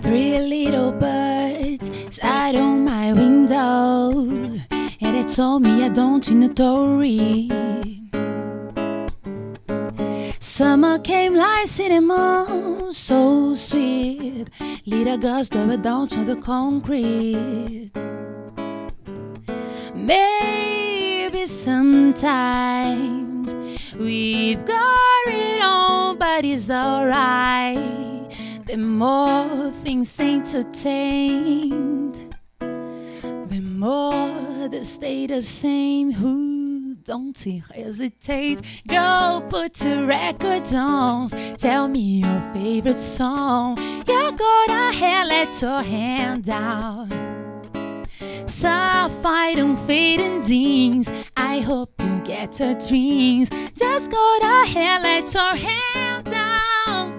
Three little birds sat on my window, and they told me I don't need a story. Summer came like cinnamon, so sweet. Little girls that were down to the concrete. Maybe sometimes we've got it on, but it's alright. The more things entertained, the more they stay the same. Who don't hesitate? Go put the record on. Tell me your favorite song. You go to hell, let your hand down. Sapphire and fading jeans. I hope you get your dreams. Just go to hell, let your hand down.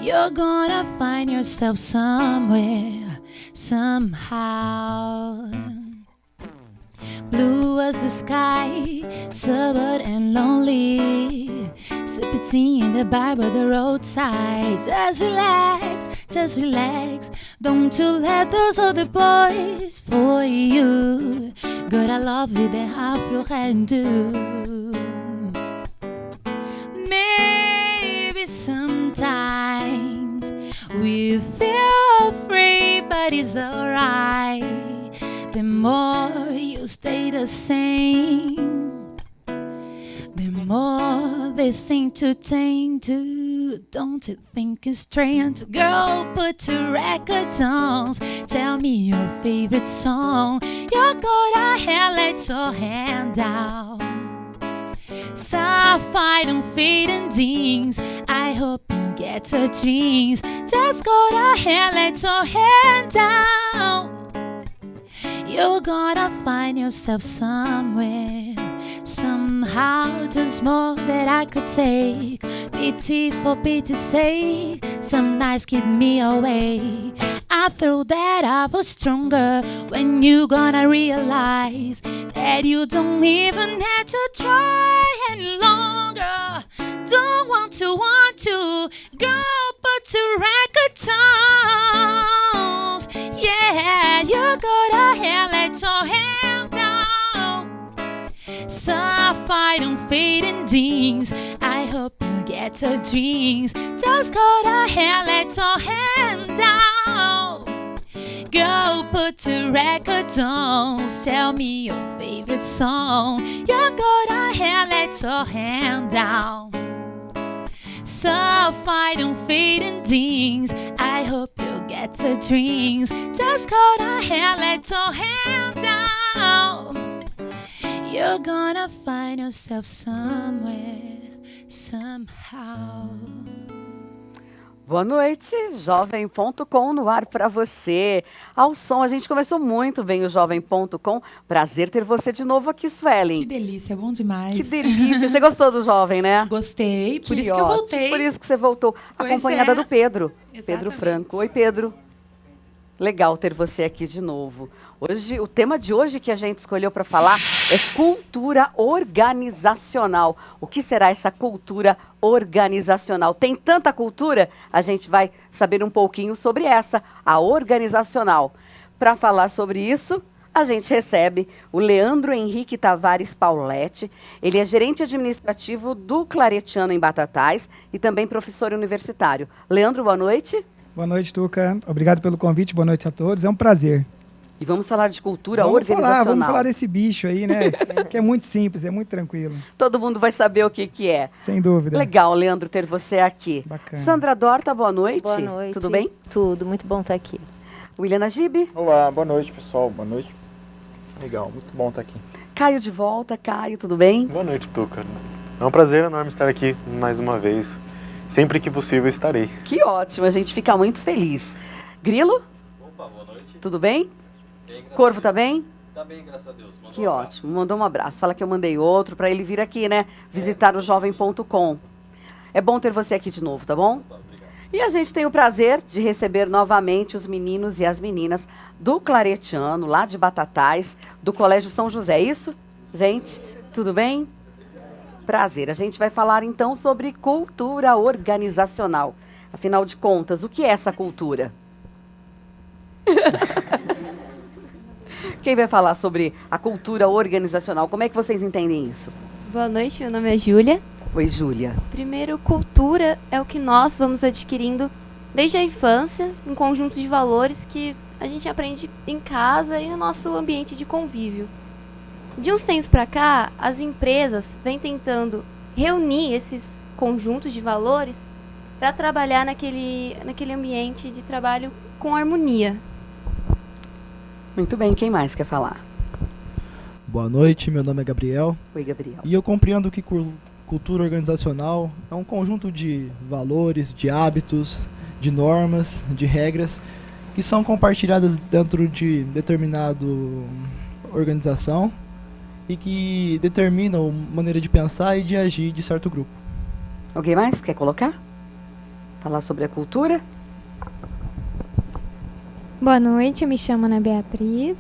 You're gonna find yourself somewhere, somehow. Blue as the sky, sober and lonely. Sipping tea in the bar by the roadside. Just relax, just relax. Don't you let those other boys fool you. Good, I love you, they have you can do. Maybe sometimes we feel free, but it's alright. The more you stay the same, the more they seem to change too. Don't you think it's strange? Girl, put the record on. Tell me your favorite song. You go to hell, let your hand down. Sapphire and fading jeans. I hope you get your dreams. Just go to hell, let your hand down. You're gonna find yourself somewhere, somehow. Just more that I could take. Pity for pity's sake. Some nights keep me away. I thought that I was stronger. When you gonna realize that you don't even have to try any longer. Don't want to girl, but your record on. Yeah, you go to hell, let your hand down. Sapphire and fading jeans. I hope you get your dreams. Just go to hell, let your hand down. Go put the record on. Tell me your favorite song. You go to hell, let your hand down. Sapphire and fading jeans. I hope you get your dreams. Just go to hell, let your hand down. You're gonna find yourself somewhere, somehow. Boa noite, Jovem.com no ar para você. Ao som, a gente começou muito bem o Jovem.com. Prazer ter você de novo aqui, Suelen. Que delícia, bom demais. Que delícia. Você gostou do Jovem, né? Gostei, por Que isso que eu ótimo. voltei. Por isso que você voltou, Pois acompanhada é. do Pedro. Exatamente. Pedro Franco. Oi, Pedro. Legal ter você aqui de novo. Hoje, o tema de hoje que a gente escolheu para falar é cultura organizacional. O que será essa cultura organizacional? Tem tanta cultura, a gente vai saber um pouquinho sobre essa, a organizacional. Para falar sobre isso, a gente recebe o Leandro Henrique Tavares Pauletti. Ele é gerente administrativo do Claretiano em Batatais e também professor universitário. Leandro, boa noite. Boa noite, Tuca. Obrigado pelo convite. Boa noite a todos. É um prazer. E vamos falar de cultura Vamos organizacional. falar desse bicho aí, né? Que é muito simples, é muito tranquilo. Todo mundo vai saber o que que é. Sem dúvida. Legal, Leandro, ter você aqui. Bacana. Sandra Dorta, boa noite. Boa noite. Tudo bem? Tudo, muito bom estar aqui. William Najib. Olá, boa noite, pessoal. Boa noite. Legal, muito bom estar aqui. Caio de volta. Caio, tudo bem? Boa noite, Tuca. É um prazer enorme estar aqui mais uma vez. Sempre que possível estarei. Que ótimo, a gente fica muito feliz. Grilo? Opa, boa noite. Tudo bem? Bem, graças Corvo a tá Deus. bem? Tá bem, graças a Deus. Mandou Que um abraço. ótimo. Mandou um abraço. Fala que eu mandei outro para ele vir aqui, né? Visitar o Jovem.com. É bom ter você aqui de novo, tá bom? Opa, obrigado. E a gente tem o prazer de receber novamente os meninos e as meninas do Claretiano, lá de Batatais, do Colégio São José. É isso? Gente, tudo bem? Prazer. A gente vai falar então sobre cultura organizacional. Afinal de contas, o que é essa cultura? Quem vai falar sobre a cultura organizacional? Como é que vocês entendem isso? Boa noite, meu nome é Júlia. Oi, Júlia. Primeiro, cultura é o que nós vamos adquirindo desde a infância, um conjunto de valores que a gente aprende em casa e no nosso ambiente de convívio. De uns tempos para cá, as empresas vêm tentando reunir esses conjuntos de valores para trabalhar naquele ambiente de trabalho com harmonia. Muito bem, quem mais quer falar? Boa noite, meu nome é Gabriel Oi, Gabriel. e eu compreendo que cultura organizacional é um conjunto de valores, de hábitos, de normas, de regras que são compartilhadas dentro de determinada organização e que determinam maneira de pensar e de agir de certo grupo. Alguém mais quer colocar? Falar sobre a cultura? Boa noite, eu me chamo Ana Beatriz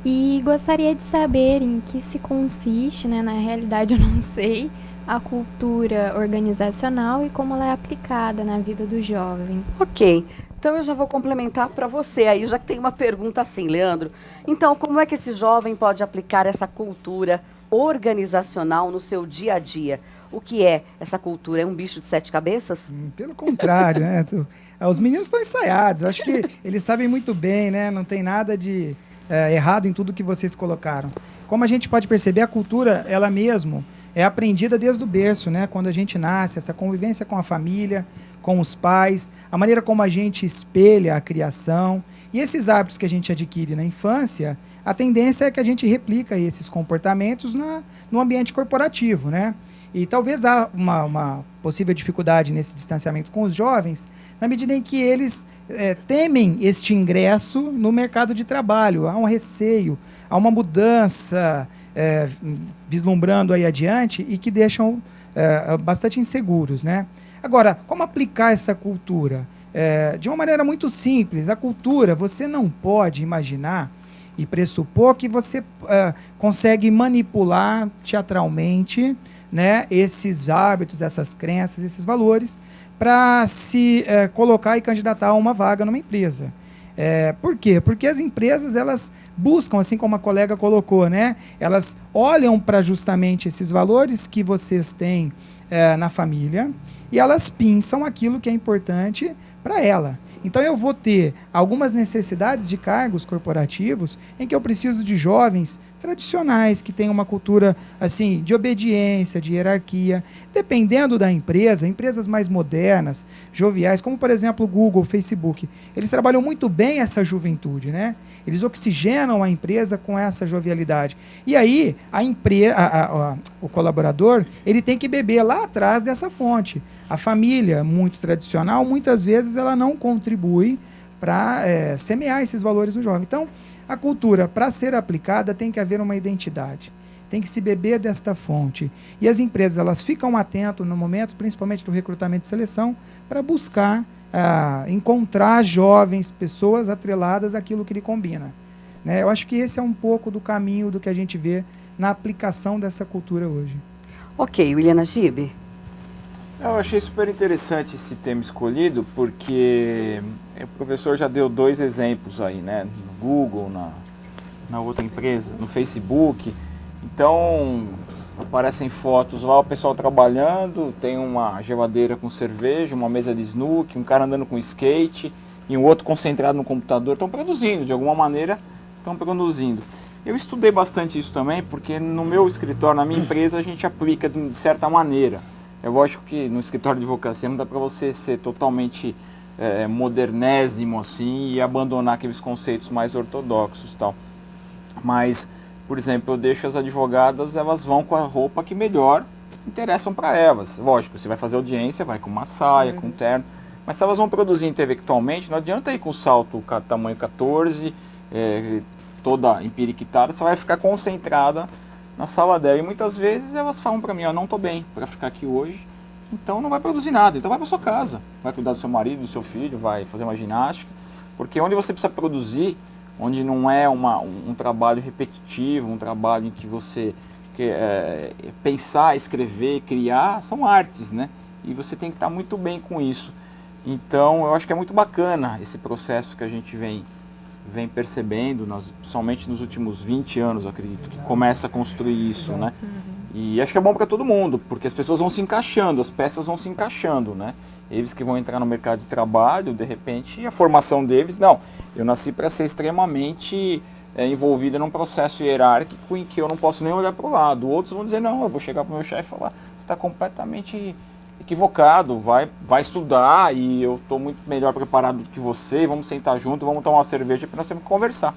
e gostaria de saber em que se consiste, né, na realidade eu não sei, a cultura organizacional e como ela é aplicada na vida do jovem. Ok, então eu já vou complementar para você aí, já que tem uma pergunta assim, Leandro. Então, como é que esse jovem pode aplicar essa cultura organizacional no seu dia a dia? O que é essa cultura? É um bicho de 7 cabeças? Pelo contrário, né? Os meninos estão ensaiados. Eu acho que eles sabem muito bem, né? Não tem nada de errado em tudo que vocês colocaram. Como a gente pode perceber, a cultura, ela mesmo, é aprendida desde o berço, né? Quando a gente nasce, essa convivência com a família, com os pais, a maneira como a gente espelha a criação. E esses hábitos que a gente adquire na infância, a tendência é que a gente replica esses comportamentos no ambiente corporativo, né? E talvez há uma possível dificuldade nesse distanciamento com os jovens, na medida em que eles temem este ingresso no mercado de trabalho. Há um receio, há uma mudança vislumbrando aí adiante e que deixam bastante inseguros, né? Agora, como aplicar essa cultura? De uma maneira muito simples. A cultura, você não pode imaginar e pressupor que você consegue manipular teatralmente, né, esses hábitos, essas crenças, esses valores, para se colocar e candidatar a uma vaga numa empresa. Por quê? Porque as empresas, elas buscam, assim como a colega colocou, né, elas olham para justamente esses valores que vocês têm na família e elas pensam aquilo que é importante para ela. Então eu vou ter algumas necessidades de cargos corporativos em que eu preciso de jovens tradicionais, que têm uma cultura assim de obediência, de hierarquia. Dependendo da empresa, empresas mais modernas, joviais, como por exemplo o Google, o Facebook, eles trabalham muito bem essa juventude, né? Eles oxigenam a empresa com essa jovialidade. E aí o colaborador, ele tem que beber lá atrás dessa fonte. A família, muito tradicional, muitas vezes ela não contribui para semear esses valores no jovem. Então, a cultura, para ser aplicada, tem que haver uma identidade. Tem que se beber desta fonte. E as empresas, elas ficam atentas no momento, principalmente do recrutamento e seleção, para buscar encontrar jovens, pessoas atreladas àquilo que lhe combina. Né? Eu acho que esse é um pouco do caminho do que a gente vê na aplicação dessa cultura hoje. Ok, William Najib. Eu achei super interessante esse tema escolhido, porque o professor já deu 2 exemplos aí, né? No Google, na outra empresa, no Facebook. Então, aparecem fotos lá, o pessoal trabalhando, tem uma geladeira com cerveja, uma mesa de snooker, um cara andando com skate e um outro concentrado no computador. Estão produzindo, de alguma maneira, estão produzindo. Eu estudei bastante isso também, porque no meu escritório, na minha empresa, a gente aplica de certa maneira. É lógico que no escritório de advocacia não dá para você ser totalmente modernésimo assim e abandonar aqueles conceitos mais ortodoxos e tal. Mas, por exemplo, eu deixo as advogadas, elas vão com a roupa que melhor interessam para elas. Lógico, você vai fazer audiência, vai com uma saia, com um terno, mas se elas vão produzir intelectualmente, não adianta ir com salto tamanho 14, toda empiriquitada, você vai ficar concentrada na sala dela. E muitas vezes elas falam para mim, eu não estou bem para ficar aqui hoje, então não vai produzir nada. Então vai para sua casa, vai cuidar do seu marido, do seu filho, vai fazer uma ginástica, porque onde você precisa produzir, onde não é um trabalho repetitivo, um trabalho em que você pensar, escrever, criar, são artes, né? E você tem que estar muito bem com isso. Então, eu acho que é muito bacana esse processo que a gente vem percebendo, somente nos últimos 20 anos, eu acredito, que começa a construir isso, né? E acho que é bom para todo mundo, porque as pessoas vão se encaixando, as peças vão se encaixando, né? Eles que vão entrar no mercado de trabalho, de repente, a formação deles, não, eu nasci para ser extremamente envolvida num processo hierárquico em que eu não posso nem olhar para o lado. Outros vão dizer, não, eu vou chegar para o meu chefe e falar, você está completamente equivocado, vai estudar e eu estou muito melhor preparado do que você, vamos sentar junto, vamos tomar uma cerveja para nós temos que conversar.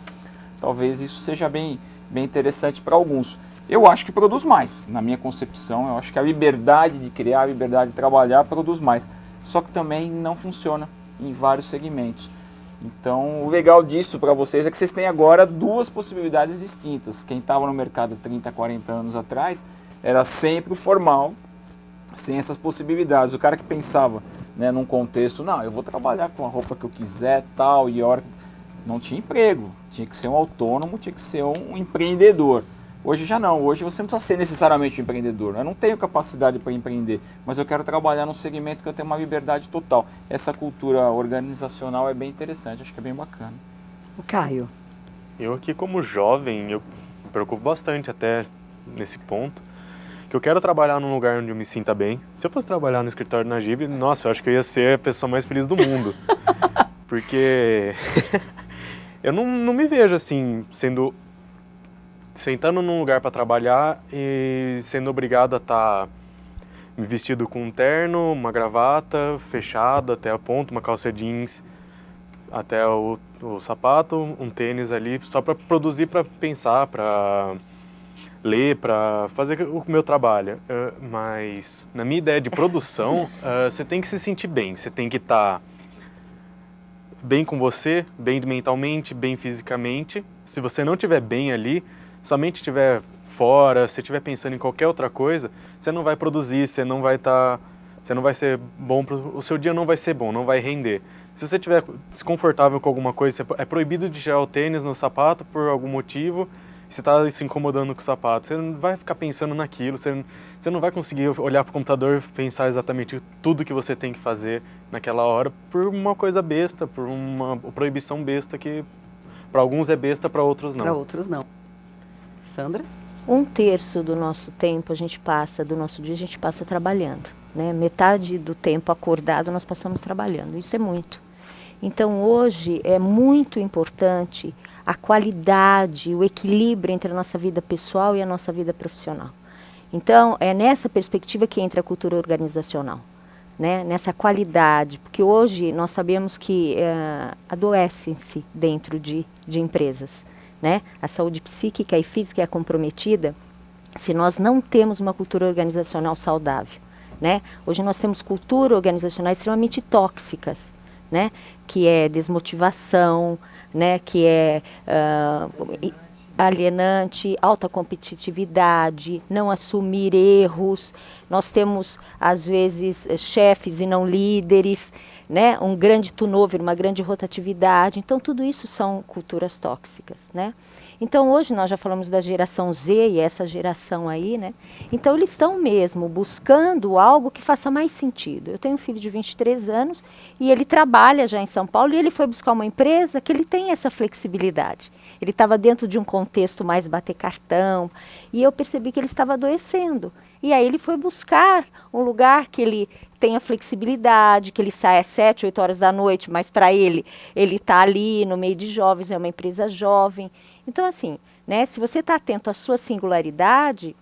Talvez isso seja bem interessante para alguns. Eu acho que produz mais, na minha concepção, eu acho que a liberdade de criar, a liberdade de trabalhar produz mais, só que também não funciona em vários segmentos. Então, o legal disso para vocês é que vocês têm agora duas possibilidades distintas. Quem estava no mercado 30, 40 anos atrás era sempre o formal, sem essas possibilidades. O cara que pensava, né, num contexto, não, eu vou trabalhar com a roupa que eu quiser, tal, e a hora não tinha emprego, tinha que ser um autônomo, tinha que ser um empreendedor. Hoje já não, hoje você não precisa ser necessariamente um empreendedor, eu não tenho capacidade para empreender, mas eu quero trabalhar num segmento que eu tenho uma liberdade total. Essa cultura organizacional é bem interessante, acho que é bem bacana. O Caio. Eu aqui como jovem, eu me preocupo bastante até nesse ponto, que eu quero trabalhar num lugar onde eu me sinta bem. Se eu fosse trabalhar no escritório da Najib, nossa, eu acho que eu ia ser a pessoa mais feliz do mundo. Porque eu não me vejo assim, sentando num lugar para trabalhar e sendo obrigado a estar me vestido com um terno, uma gravata, fechado até a ponta, uma calça jeans até o sapato, um tênis ali, só para produzir, para pensar, para ler, para fazer o meu trabalho. Mas na minha ideia de produção, você tem que se sentir bem, você tem que estar bem com você, bem mentalmente, bem fisicamente. Se você não estiver bem ali, somente estiver fora, se estiver pensando em qualquer outra coisa, você não vai produzir, você não vai ser bom, o seu dia não vai ser bom, não vai render. Se você estiver desconfortável com alguma coisa, é proibido de tirar o tênis no sapato por algum motivo, você está se incomodando com o sapato, você não vai ficar pensando naquilo, você não vai conseguir olhar para o computador e pensar exatamente tudo que você tem que fazer naquela hora por uma coisa besta, por uma proibição besta que para alguns é besta, para outros não. Para outros não. Sandra? 1/3 do nosso tempo do nosso dia a gente passa trabalhando, né? Metade do tempo acordado nós passamos trabalhando, isso é muito. Então hoje é muito importante a qualidade, o equilíbrio entre a nossa vida pessoal e a nossa vida profissional. Então é nessa perspectiva que entra a cultura organizacional, né? Nessa qualidade, porque hoje nós sabemos que adoecem-se dentro de empresas. Né? A saúde psíquica e física é comprometida se nós não temos uma cultura organizacional saudável. Né? Hoje nós temos culturas organizacionais extremamente tóxicas, né? Que é desmotivação, né? Que é alienante, alta competitividade, não assumir erros. Nós temos, às vezes, chefes e não líderes, né? Um grande turnover, uma grande rotatividade. Então, tudo isso são culturas tóxicas, né? Então, hoje nós já falamos da geração Z e essa geração aí, né? Então, eles estão mesmo buscando algo que faça mais sentido. Eu tenho um filho de 23 anos e ele trabalha já em São Paulo e ele foi buscar uma empresa que ele tem essa flexibilidade. Ele estava dentro de um contexto mais bater cartão e eu percebi que ele estava adoecendo. E aí ele foi buscar um lugar que ele tenha flexibilidade, que ele saia às 7, 8 horas da noite, mas para ele está ali no meio de jovens, é uma empresa jovem. Então, assim, né, se você está atento à sua singularidade,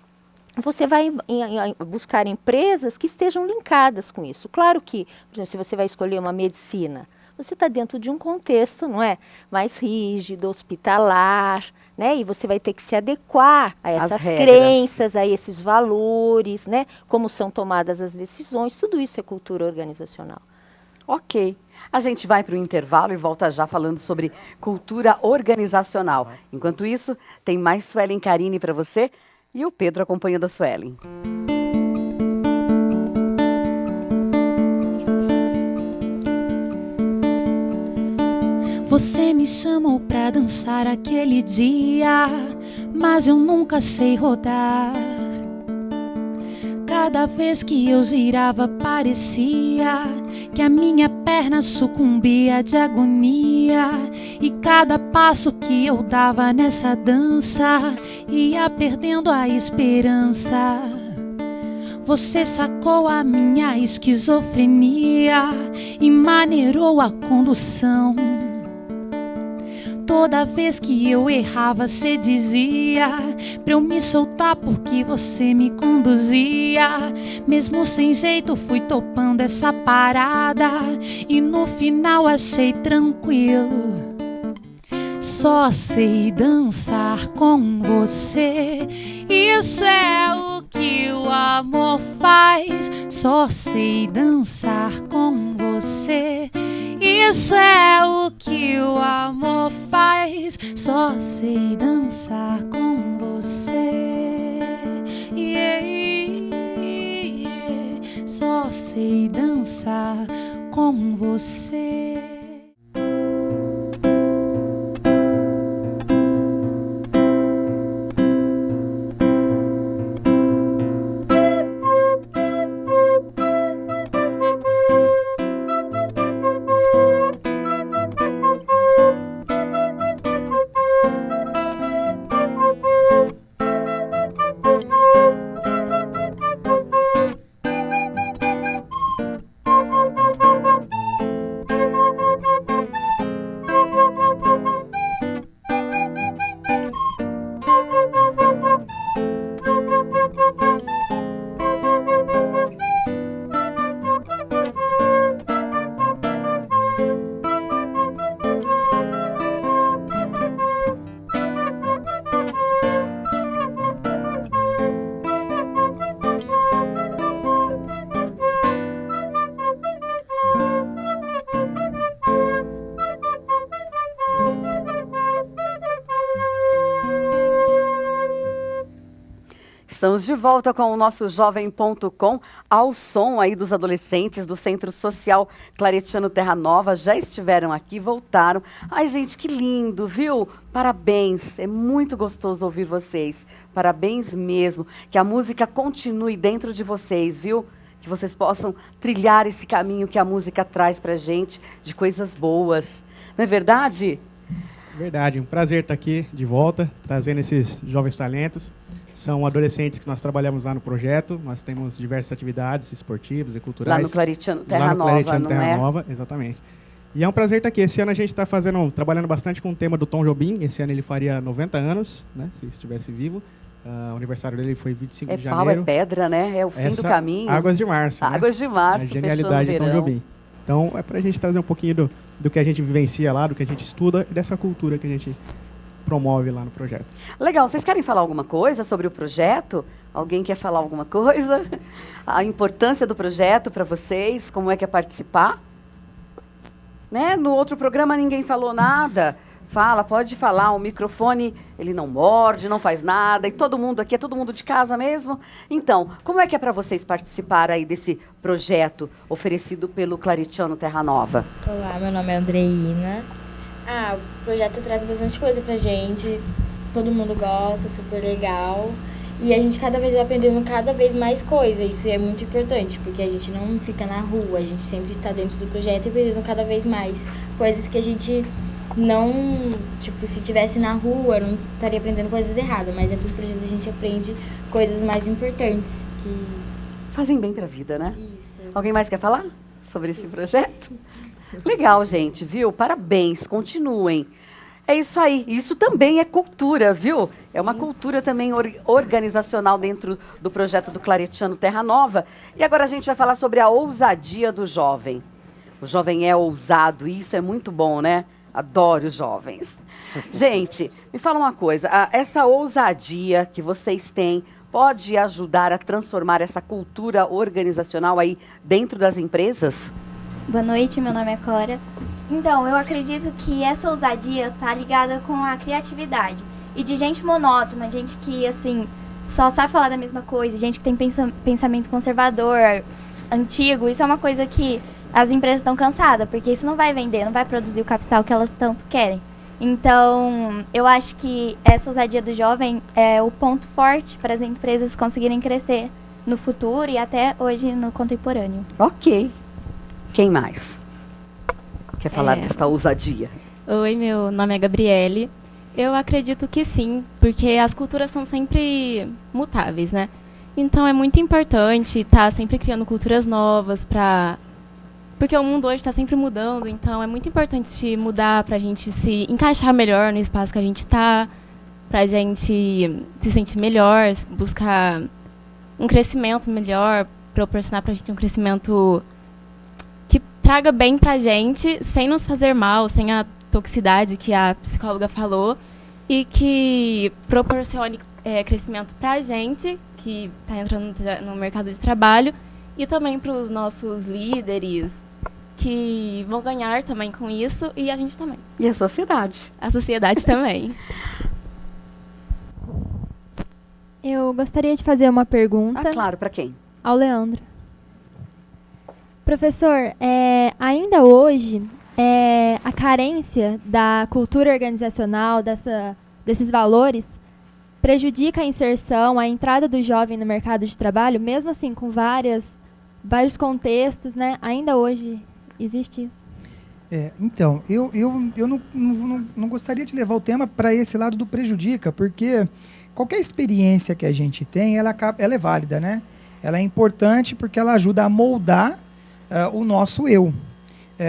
você vai buscar empresas que estejam linkadas com isso. Claro que, por exemplo, se você vai escolher uma medicina, você está dentro de um contexto, não é, mais rígido, hospitalar, né? E você vai ter que se adequar a essas crenças, a esses valores, né? Como são tomadas as decisões, tudo isso é cultura organizacional. Ok. A gente vai para o intervalo e volta já falando sobre cultura organizacional. Enquanto isso, tem mais Suelen Carini para você e o Pedro acompanhando a Suelen. Você me chamou pra dançar aquele dia, mas eu nunca sei rodar. Cada vez que eu girava parecia que a minha perna sucumbia de agonia. E cada passo que eu dava nessa dança ia perdendo a esperança. Você sacou a minha esquizofrenia e maneirou a condução. Toda vez que eu errava, cê dizia pra eu me soltar porque você me conduzia. Mesmo sem jeito fui topando essa parada e no final achei tranquilo. Só sei dançar com você, isso é o que o amor faz. Só sei dançar com você, isso é o que o amor faz. Só sei dançar com você, yeah, yeah. Só sei dançar com você. Estamos de volta com o nosso Jovem.com, ao som aí dos adolescentes do Centro Social Claretiano Terra Nova. Já estiveram aqui, voltaram. Ai, gente, que lindo, viu? Parabéns, é muito gostoso ouvir vocês. Parabéns mesmo. Que a música continue dentro de vocês, viu? Que vocês possam trilhar esse caminho que a música traz pra gente, de coisas boas. Não é verdade? Verdade, um prazer estar aqui de volta, trazendo esses jovens talentos. São adolescentes que nós trabalhamos lá no projeto. Nós temos diversas atividades esportivas e culturais. Lá no Claretiano Terra Nova, Claretiano não Terra é? Nova, exatamente. E é um prazer estar aqui. Esse ano a gente está trabalhando bastante com o tema do Tom Jobim. Esse ano ele faria 90 anos, né, se estivesse vivo. O aniversário dele foi 25 de janeiro. É pau, é pedra, né? É o fim do caminho. Águas de Março. Águas de Março, a genialidade de Tom Jobim. Então é para a gente trazer um pouquinho do que a gente vivencia lá, do que a gente estuda e dessa cultura que a gente promove lá no projeto. Legal, vocês querem falar alguma coisa sobre o projeto? Alguém quer falar alguma coisa? A importância do projeto para vocês, como é que é participar? Né? No outro programa ninguém falou nada. Fala, pode falar, o microfone, ele não morde, não faz nada, e todo mundo aqui, é todo mundo de casa mesmo? Então, como é que é para vocês participar aí desse projeto oferecido pelo Claretiano Terra Nova? Olá, meu nome é Andreina. O projeto traz bastante coisa pra gente, todo mundo gosta, super legal. E a gente cada vez vai aprendendo cada vez mais coisa, isso é muito importante, porque a gente não fica na rua, a gente sempre está dentro do projeto e aprendendo cada vez mais coisas que a gente não, tipo, se estivesse na rua, eu não estaria aprendendo coisas erradas, mas dentro do projeto a gente aprende coisas mais importantes. Que fazem bem pra vida, né? Isso. Alguém mais quer falar sobre esse projeto? Legal, gente, viu? Parabéns, continuem. É isso aí, isso também é cultura, viu? É uma cultura também organizacional dentro do projeto do Claretiano Terra Nova. E agora a gente vai falar sobre a ousadia do jovem. O jovem é ousado e isso é muito bom, né? Adoro os jovens. Gente, me fala uma coisa, essa ousadia que vocês têm pode ajudar a transformar essa cultura organizacional aí dentro das empresas? Boa noite, meu nome é Cora. Então, eu acredito que essa ousadia tá ligada com a criatividade. E de gente monótona, gente que, assim, só sabe falar da mesma coisa, gente que tem pensamento conservador, antigo, isso é uma coisa que as empresas estão cansadas, porque isso não vai vender, não vai produzir o capital que elas tanto querem. Então, eu acho que essa ousadia do jovem é o ponto forte para as empresas conseguirem crescer no futuro e até hoje no contemporâneo. Ok. Quem mais quer falar desta ousadia? Oi, meu nome é Gabriele. Eu acredito que sim, porque as culturas são sempre mutáveis, né? Então é muito importante estar sempre criando culturas novas porque o mundo hoje está sempre mudando, então é muito importante mudar para a gente se encaixar melhor no espaço que a gente está, para a gente se sentir melhor, buscar um crescimento melhor, proporcionar para a gente um crescimento que traga bem para a gente, sem nos fazer mal, sem a toxicidade que a psicóloga falou, e que proporcione crescimento para a gente, que está entrando no mercado de trabalho, e também para os nossos líderes, que vão ganhar também com isso, e a gente também. E a sociedade. A sociedade também. Eu gostaria de fazer uma pergunta. Ah, claro, para quem? Ao Leandro. Professor, ainda hoje, a carência da cultura organizacional, desses valores, prejudica a inserção, a entrada do jovem no mercado de trabalho, mesmo assim com vários contextos, né? Ainda hoje existe isso. Então, eu não gostaria de levar o tema para esse lado do prejudica, porque qualquer experiência que a gente tem, ela é válida, né? Ela é importante porque ela ajuda a moldar o nosso eu.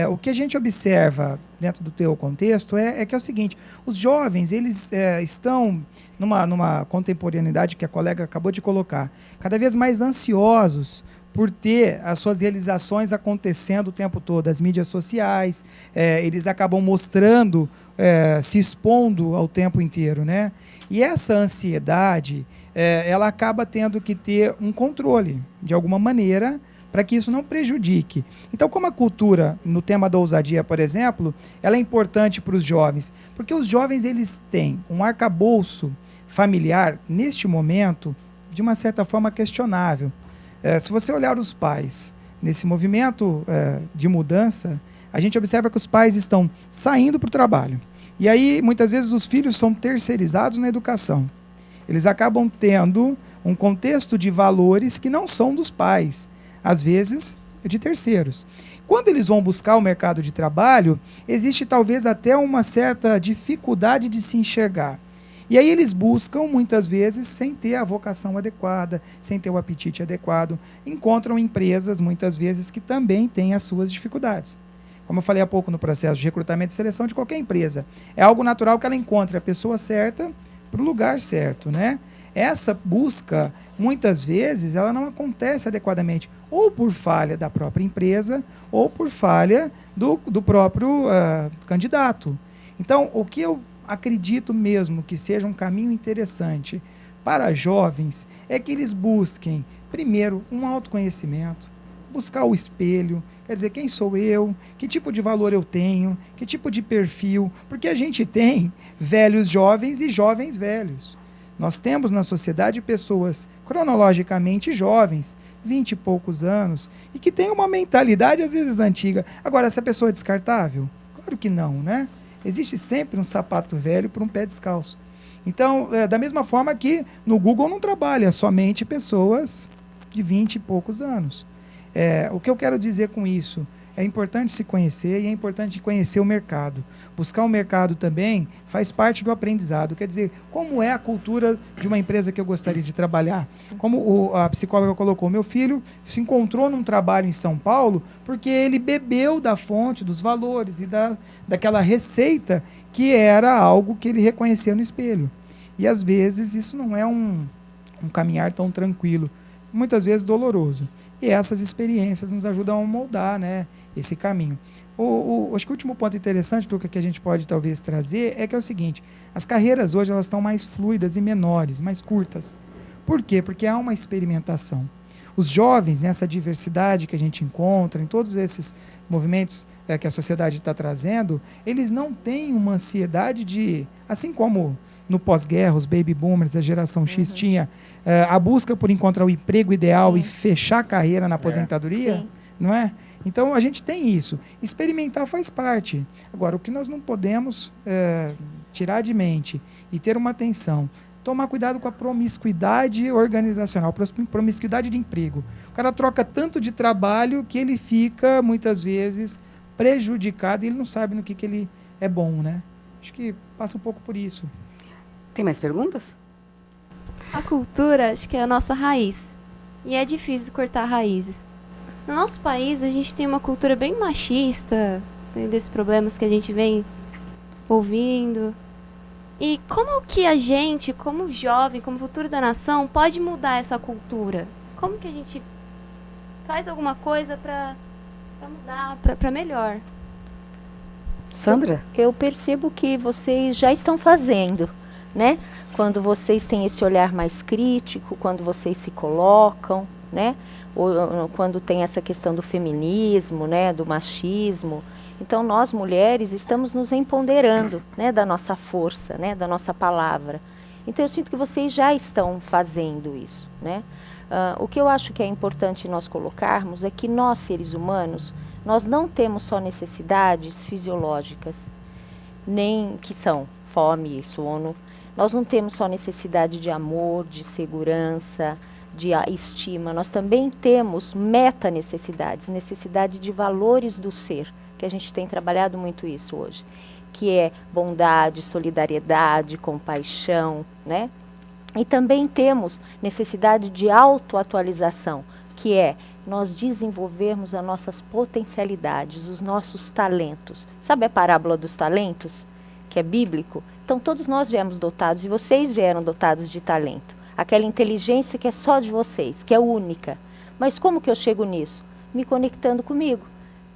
O que a gente observa dentro do teu contexto é que é o seguinte: os jovens, eles estão numa contemporaneidade que a colega acabou de colocar, cada vez mais ansiosos por ter as suas realizações acontecendo o tempo todo, as mídias sociais, eles acabam mostrando, se expondo ao tempo inteiro, né? E essa ansiedade, ela acaba tendo que ter um controle, de alguma maneira, para que isso não prejudique. Então, como a cultura, no tema da ousadia, por exemplo, ela é importante para os jovens, porque os jovens, eles têm um arcabouço familiar, neste momento, de uma certa forma questionável. Se você olhar os pais nesse movimento de mudança, a gente observa que os pais estão saindo para o trabalho. E aí, muitas vezes, os filhos são terceirizados na educação. Eles acabam tendo um contexto de valores que não são dos pais, às vezes de terceiros. Quando eles vão buscar o mercado de trabalho, existe talvez até uma certa dificuldade de se enxergar. E aí eles buscam, muitas vezes, sem ter a vocação adequada, sem ter o apetite adequado, encontram empresas, muitas vezes, que também têm as suas dificuldades. Como eu falei há pouco no processo de recrutamento e seleção de qualquer empresa, é algo natural que ela encontre a pessoa certa para o lugar certo, né? Essa busca, muitas vezes, ela não acontece adequadamente, ou por falha da própria empresa, ou por falha do próprio candidato. Então, o que eu acredito mesmo que seja um caminho interessante para jovens é que eles busquem, primeiro, um autoconhecimento, buscar o espelho, quer dizer, quem sou eu, que tipo de valor eu tenho, que tipo de perfil, porque a gente tem velhos jovens e jovens velhos. Nós temos na sociedade pessoas cronologicamente jovens, 20 e poucos anos, e que têm uma mentalidade às vezes antiga. Agora, essa pessoa é descartável? Claro que não, né? Existe sempre um sapato velho para um pé descalço. Então, da mesma forma que no Google não trabalha somente pessoas de 20 e poucos anos. O que eu quero dizer com isso? É importante se conhecer e é importante conhecer o mercado. Buscar o mercado também faz parte do aprendizado. Quer dizer, como é a cultura de uma empresa que eu gostaria de trabalhar? Como a psicóloga colocou, meu filho se encontrou num trabalho em São Paulo porque ele bebeu da fonte, dos valores e daquela receita que era algo que ele reconhecia no espelho. E às vezes isso não é um caminhar tão tranquilo, muitas vezes doloroso. E essas experiências nos ajudam a moldar, né, esse caminho. Acho que o último ponto interessante, Luca, que a gente pode talvez trazer é que é o seguinte: as carreiras hoje elas estão mais fluidas e menores, mais curtas. Por quê? Porque há uma experimentação. Os jovens, nessa diversidade que a gente encontra, em todos esses movimentos que a sociedade está trazendo, eles não têm uma ansiedade de, assim como no pós-guerra, os baby boomers, a geração X tinha a busca por encontrar o emprego ideal e fechar a carreira na aposentadoria, não é? Então a gente tem isso. Experimentar faz parte. Agora, o que nós não podemos tirar de mente e ter uma atenção tomar cuidado com a promiscuidade organizacional, promiscuidade de emprego. O cara troca tanto de trabalho que ele fica, muitas vezes, prejudicado e ele não sabe no que ele é bom, né? Acho que passa um pouco por isso. Tem mais perguntas? A cultura, acho que é a nossa raiz. E é difícil cortar raízes. No nosso país, a gente tem uma cultura bem machista, tem desses problemas que a gente vem ouvindo. E como que a gente, como jovem, como futuro da nação, pode mudar essa cultura? Como que a gente faz alguma coisa para mudar, para melhor? Sandra? Eu percebo que vocês já estão fazendo, né? Quando vocês têm esse olhar mais crítico, quando vocês se colocam, né? Ou quando tem essa questão do feminismo, né? Do machismo. Então, nós mulheres estamos nos empoderando, né? Da nossa força, né? Da nossa palavra. Então, eu sinto que vocês já estão fazendo isso, né? O que eu acho que é importante nós colocarmos é que nós, seres humanos, nós não temos só necessidades fisiológicas, nem que são fome, sono. Nós não temos só necessidade de amor, de segurança, de estima. Nós também temos meta-necessidades, necessidade de valores do ser, que a gente tem trabalhado muito isso hoje, que é bondade, solidariedade, compaixão, né? E também temos necessidade de autoatualização, que é nós desenvolvermos as nossas potencialidades, os nossos talentos. Sabe a parábola dos talentos, que é bíblico? Então todos nós viemos dotados, e vocês vieram dotados de talento. Aquela inteligência que é só de vocês, que é única. Mas como que eu chego nisso? Me conectando comigo,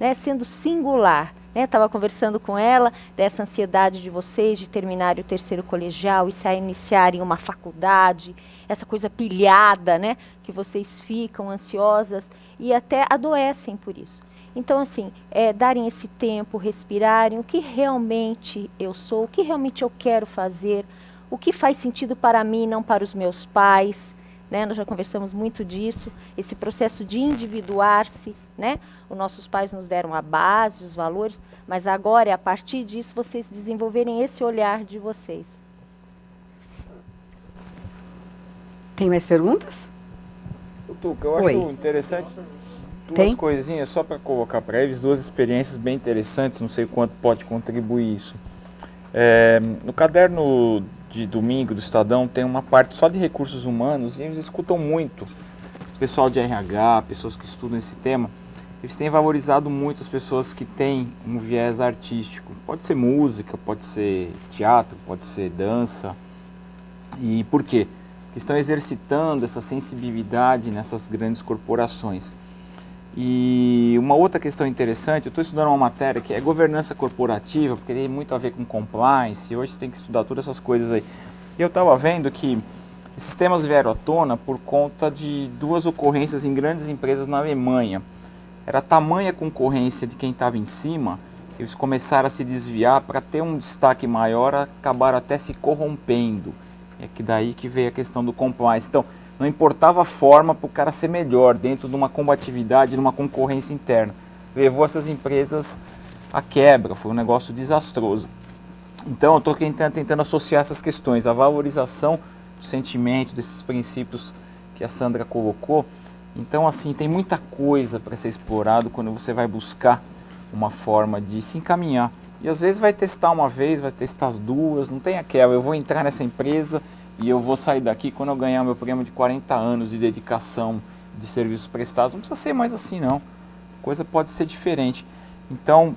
né? Sendo singular. Estava conversando com ela dessa ansiedade de vocês de terminarem o 3º colegial e iniciarem uma faculdade, essa coisa pilhada, né? Que vocês ficam ansiosas e até adoecem por isso. Então, assim, darem esse tempo, respirarem, o que realmente eu sou, o que realmente eu quero fazer, o que faz sentido para mim, não para os meus pais, né? Nós já conversamos muito disso, esse processo de individuar-se, né? Os nossos pais nos deram a base, os valores, mas agora é a partir disso vocês desenvolverem esse olhar de vocês. Tem mais perguntas? Tuca, eu acho interessante duas coisinhas só para colocar para eles, duas experiências bem interessantes, não sei quanto pode contribuir isso. No caderno de domingo do Estadão tem uma parte só de recursos humanos e eles escutam muito. Pessoal de RH, pessoas que estudam esse tema, eles têm valorizado muito as pessoas que têm um viés artístico. Pode ser música, pode ser teatro, pode ser dança. E por quê? Porque estão exercitando essa sensibilidade nessas grandes corporações. E uma outra questão interessante, eu estou estudando uma matéria que é governança corporativa, porque tem muito a ver com compliance, e hoje você tem que estudar todas essas coisas aí. E eu estava vendo que esses temas vieram à tona por conta de duas ocorrências em grandes empresas na Alemanha. Era tamanha concorrência de quem estava em cima, eles começaram a se desviar para ter um destaque maior, acabaram até se corrompendo. É que daí que veio a questão do compliance. Então, não importava a forma para o cara ser melhor dentro de uma combatividade, de uma concorrência interna. Levou essas empresas à quebra, foi um negócio desastroso. Então, eu estou tentando associar essas questões, a valorização do sentimento, desses princípios que a Sandra colocou. Então, assim, tem muita coisa para ser explorado quando você vai buscar uma forma de se encaminhar. E às vezes vai testar uma vez, vai testar as duas, não tem aquela, eu vou entrar nessa empresa e eu vou sair daqui quando eu ganhar meu prêmio de 40 anos de dedicação de serviços prestados. Não precisa ser mais assim, não. A coisa pode ser diferente. Então,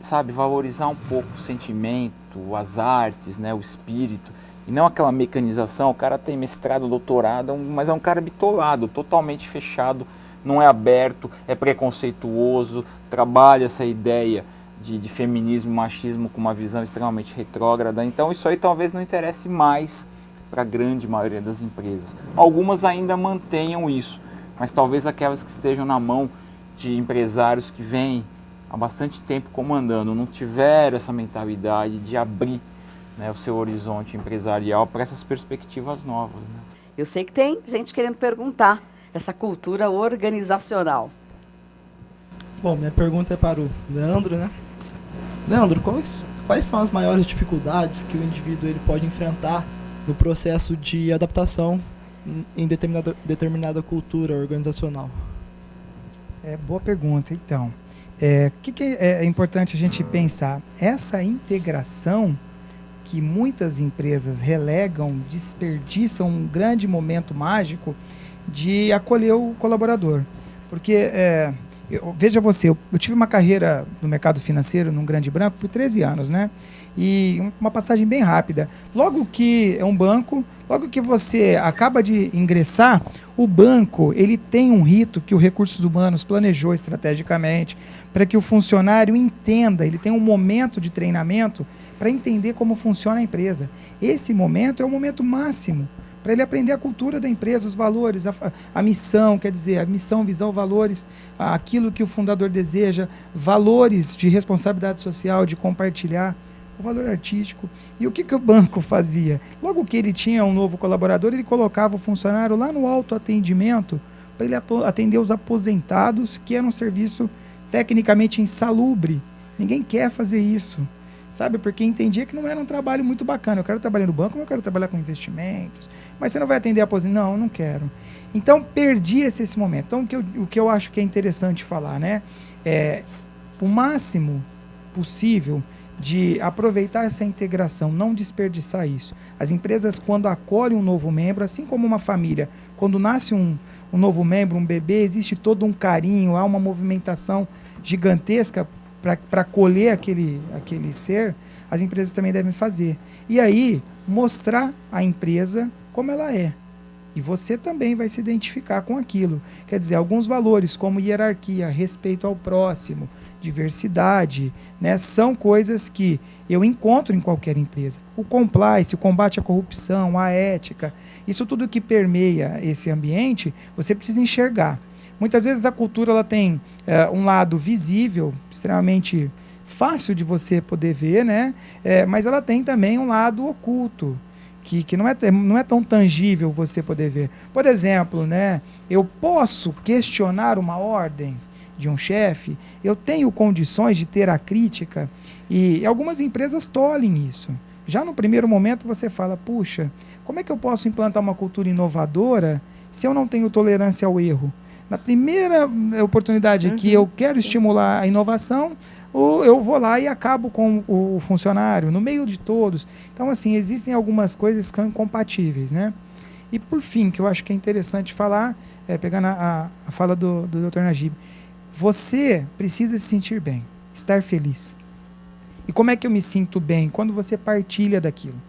sabe, valorizar um pouco o sentimento, as artes, né, o espírito, e não aquela mecanização. O cara tem mestrado, doutorado, mas é um cara bitolado, totalmente fechado, não é aberto, é preconceituoso, trabalha essa ideia de feminismo, machismo com uma visão extremamente retrógrada. Então isso aí talvez não interesse mais para a grande maioria das empresas. Algumas ainda mantenham isso, mas talvez aquelas que estejam na mão de empresários que vêm há bastante tempo comandando, não tiveram essa mentalidade de abrir, né, o seu horizonte empresarial para essas perspectivas novas. Né? Eu sei que tem gente querendo perguntar essa cultura organizacional. Bom, minha pergunta é para o Leandro, né? Leandro, quais são as maiores dificuldades que o indivíduo ele pode enfrentar no processo de adaptação em determinada cultura organizacional? Boa pergunta. Então, o que é importante a gente pensar? Essa integração que muitas empresas relegam, desperdiçam um grande momento mágico de acolher o colaborador. Porque, veja você, eu tive uma carreira no mercado financeiro, num Grande Branco, por 13 anos, né? E uma passagem bem rápida. Logo que é um banco, logo que você acaba de ingressar, o banco ele tem um rito que o Recursos Humanos planejou estrategicamente para que o funcionário entenda, ele tem um momento de treinamento para entender como funciona a empresa. Esse momento é o momento máximo para ele aprender a cultura da empresa, os valores, a missão, quer dizer, a missão, visão, valores, aquilo que o fundador deseja, valores de responsabilidade social, de compartilhar, o valor artístico. E o que o banco fazia? Logo que ele tinha um novo colaborador, ele colocava o funcionário lá no autoatendimento para ele atender os aposentados, que era um serviço tecnicamente insalubre. Ninguém quer fazer isso, sabe? Porque entendia que não era um trabalho muito bacana. Eu quero trabalhar no banco, mas eu quero trabalhar com investimentos. Mas você não vai atender aposentado? Não, eu não quero. Então, perdia-se esse momento. Então, o que eu acho que é interessante falar, né? O máximo possível de aproveitar essa integração, não desperdiçar isso. As empresas, quando acolhem um novo membro, assim como uma família, quando nasce um novo membro, um bebê, existe todo um carinho, há uma movimentação gigantesca para acolher aquele ser, as empresas também devem fazer. E aí, mostrar a empresa como ela é. E você também vai se identificar com aquilo. Quer dizer, alguns valores como hierarquia, respeito ao próximo, diversidade, né, são coisas que eu encontro em qualquer empresa. O compliance, o combate à corrupção, a ética, isso tudo que permeia esse ambiente, você precisa enxergar. Muitas vezes a cultura ela tem um lado visível, extremamente fácil de você poder ver, né? Mas ela tem também um lado oculto, que não é tão tangível você poder ver. Por exemplo, né, eu posso questionar uma ordem de um chefe, eu tenho condições de ter a crítica, e algumas empresas tolhem isso. Já no primeiro momento você fala, puxa, como é que eu posso implantar uma cultura inovadora se eu não tenho tolerância ao erro? Na primeira oportunidade que eu quero estimular a inovação, eu vou lá e acabo com o funcionário, no meio de todos. Então, assim, existem algumas coisas que são incompatíveis, né? E, por fim, que eu acho que é interessante falar, pegando a fala do Dr. Najib, você precisa se sentir bem, estar feliz. E como é que eu me sinto bem? Quando você partilha daquilo.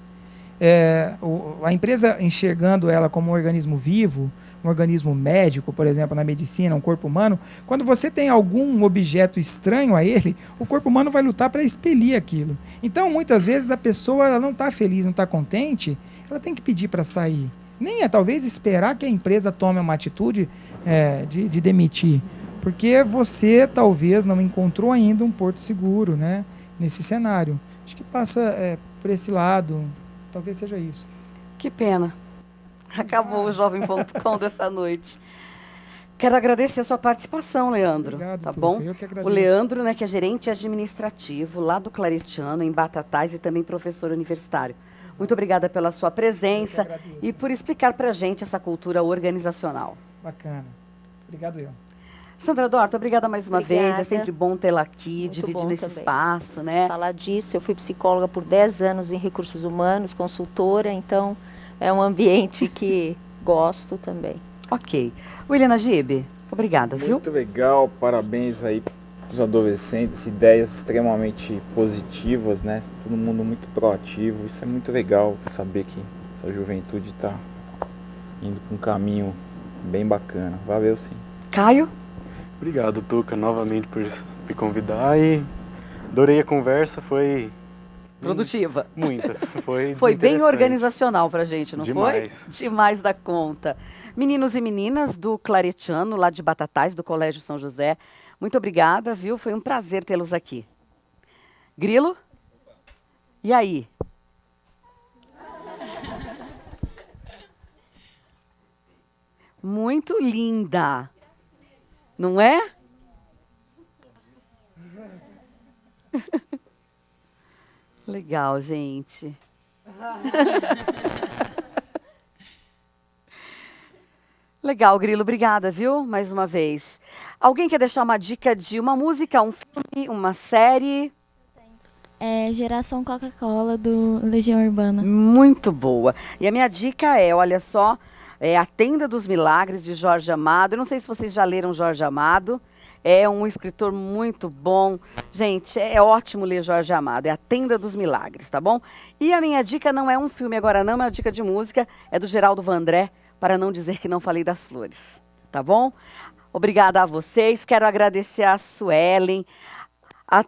A empresa enxergando ela como um organismo vivo, um organismo médico, por exemplo, na medicina, um corpo humano, quando você tem algum objeto estranho a ele, o corpo humano vai lutar para expelir aquilo. Então, muitas vezes, a pessoa ela não está feliz, não está contente, ela tem que pedir para sair. Nem talvez esperar que a empresa tome uma atitude de demitir, porque você talvez não encontrou ainda um porto seguro, né, nesse cenário. Acho que passa por esse lado. Talvez seja isso. Que pena. Acabou o Jovem.com dessa noite. Quero agradecer a sua participação, Leandro. Obrigado, tá Tuca. bom? Eu que agradeço. O Leandro, né, que é gerente administrativo lá do Claretiano, em Batatais, e também professor universitário. Muito obrigada pela sua presença e por explicar para a gente essa cultura organizacional. Bacana. Obrigado eu. Sandra Dorta, obrigada mais uma Obrigada. vez. É sempre bom tê-la aqui, Muito dividindo bom esse também. espaço, né? Falar disso, eu fui psicóloga por 10 anos em recursos humanos, consultora, então é um ambiente que gosto também. Ok. William Najib, obrigada, viu? Muito legal, parabéns aí para os adolescentes, ideias extremamente positivas, né? Todo mundo muito proativo, isso é muito legal saber que essa juventude está indo para um caminho bem bacana. Valeu, sim. Caio? Obrigado, Tuca, novamente por me convidar e adorei a conversa, foi... Produtiva. Muita. Foi bem interessante. organizacional pra gente, não Demais. foi? Demais da conta. Meninos e meninas do Claretiano, lá de Batatais, do Colégio São José, muito obrigada, viu? Foi um prazer tê-los aqui. Grilo? E aí? Muito linda. Não é? Legal, gente. Legal, Grilo, obrigada, viu? Mais uma vez. Alguém quer deixar uma dica de uma música, um filme, uma série? É Geração Coca-Cola, do Legião Urbana. Muito boa. E a minha dica é, olha só, A Tenda dos Milagres, de Jorge Amado. Eu não sei se vocês já leram Jorge Amado. É um escritor muito bom. Gente, é ótimo ler Jorge Amado. É A Tenda dos Milagres, tá bom? E a minha dica não é um filme agora não, é uma dica de música. É do Geraldo Vandré, Para Não Dizer Que Não Falei das Flores. Tá bom? Obrigada a vocês. Quero agradecer a Suelen,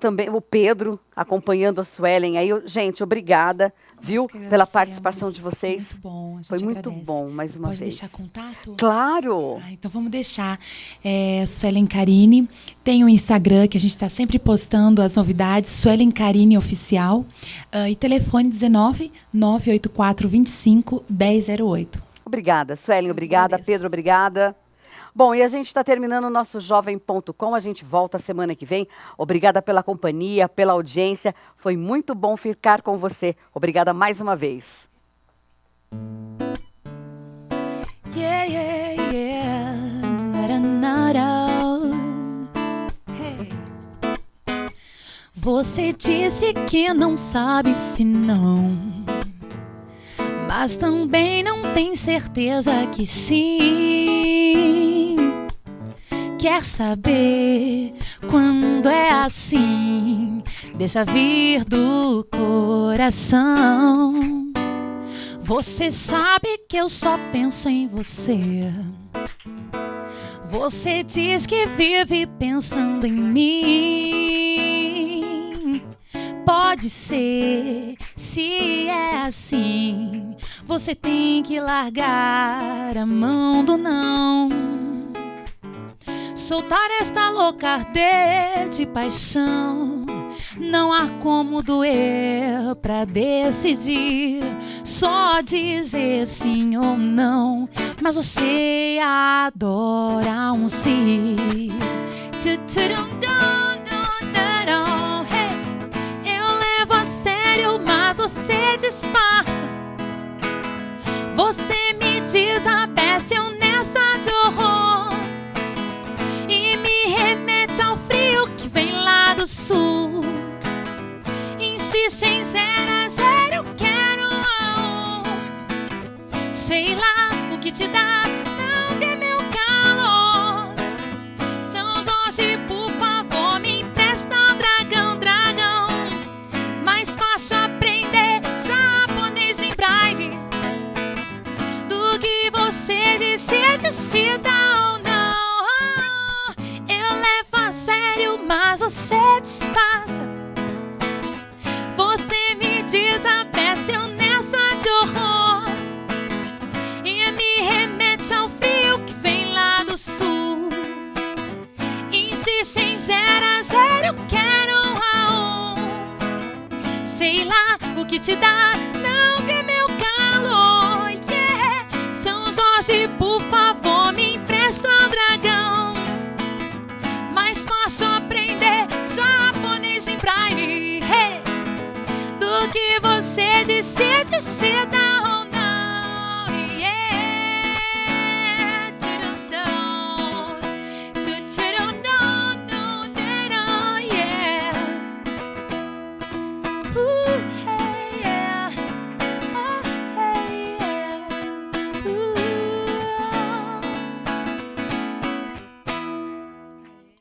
também o Pedro, acompanhando a Suelen aí. Gente, obrigada, viu, pela participação de vocês. Muito bom, a gente Foi muito agradece. bom, mais uma Pode vez. deixar contato? Claro! Então vamos deixar. Suelen Carini, tem o Instagram que a gente está sempre postando as novidades, Suelen Carini Oficial, e telefone 19 984 25 1008. Obrigada, Suelen, obrigada. Pedro, obrigada. Bom, e a gente está terminando o nosso Jovem.com, a gente volta semana que vem. Obrigada pela companhia, pela audiência, foi muito bom ficar com você. Obrigada mais uma vez. Yeah, yeah, yeah. Nara, nara. Hey. Você disse que não sabe se não, mas também não tem certeza que sim. Quer saber quando é assim? Deixa vir do coração. Você sabe que eu só penso em você. Você diz que vive pensando em mim. Pode ser, se é assim, você tem que largar a mão do não. Soltar esta louca arder de paixão. Não há como doer pra decidir, só dizer sim ou não. Mas você adora um sim. Eu levo a sério, mas você disfarça. Você me desabeceu nessa de horror e me remete ao frio que vem lá do sul. Insiste em 0 a 0, quero a 1. Sei lá o que te dá, não quer meu calor. São Jorge, por favor, me empresta o dragão, dragão. Mais fácil aprender japonês em braille do que você decida ou não. Eu levo a sério, mas você disfarça. Você me desabeceu nessa de horror e me remete ao frio que vem lá do sul. Insiste em 0 a 0, quero a 1. Sei lá o que te dá, não quer meu calor. Yeah. São Jorge, por favor, me empresta o dragão. Mais fácil aprender japonês em braille, hey, do que você decida